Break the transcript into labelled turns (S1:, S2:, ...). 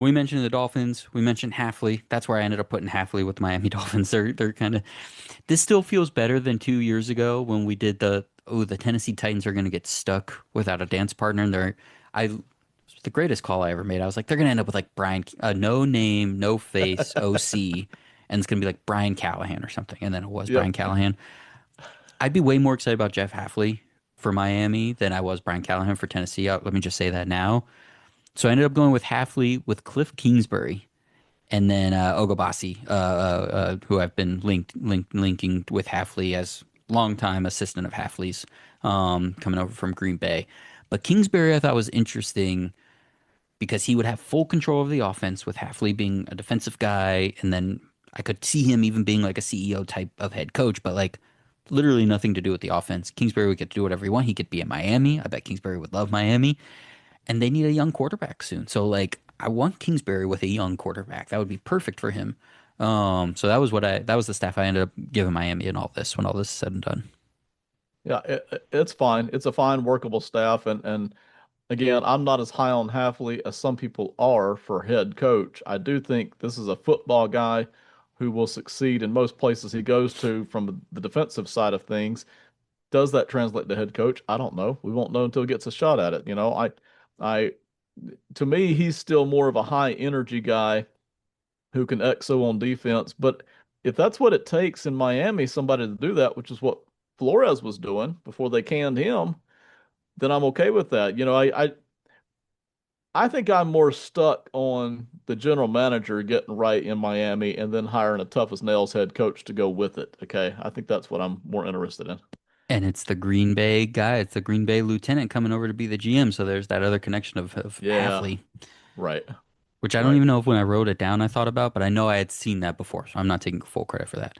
S1: We mentioned the Dolphins. We mentioned Hafley. That's where I ended up putting Hafley with the Miami Dolphins. They're kind of this still feels better than 2 years ago when we did the Tennessee Titans are going to get stuck without a dance partner, and I the greatest call I ever made. I was like, they're going to end up with like Brian, no name, no face, OC, and it's going to be like Brian Callahan or something. And then it was Brian
S2: Yep.
S1: Callahan. I'd be way more excited about Jeff Hafley for Miami than I was Brian Callahan for Tennessee. Let me just say that now. So I ended up going with Hafley with Cliff Kingsbury and then Ogabasi, who I've been linking with Hafley as longtime assistant of Hafley's, coming over from Green Bay. But Kingsbury I thought was interesting because he would have full control of the offense with Hafley being a defensive guy, and then I could see him even being like a CEO type of head coach, but like literally nothing to do with the offense. Kingsbury would get to do whatever he want. He could be in Miami. I bet Kingsbury would love Miami, and they need a young quarterback soon. So like I want Kingsbury with a young quarterback. That would be perfect for him. So that was the staff I ended up giving Miami in all this when all this is said and done.
S2: Yeah, it's fine. It's a fine workable staff, and again, I'm not as high on Hafley as some people are for head coach. I do think this is a football guy who will succeed in most places he goes to from the defensive side of things. Does that translate to head coach? I don't know. We won't know until he gets a shot at it. I, to me, he's still more of a high energy guy who can XO on defense. But if that's what it takes in Miami, somebody to do that, which is what Flores was doing before they canned him, then I'm okay with that. I think I'm more stuck on the general manager getting right in Miami and then hiring a tough as nails head coach to go with it. Okay. I think that's what I'm more interested in.
S1: And it's the Green Bay guy. It's the Green Bay lieutenant coming over to be the GM. So there's that other connection of
S2: Yeah.
S1: Hafley,
S2: Right.
S1: which I don't
S2: Right.
S1: even know if when I wrote it down I thought about, but I know I had seen that before. So I'm not taking full credit for that.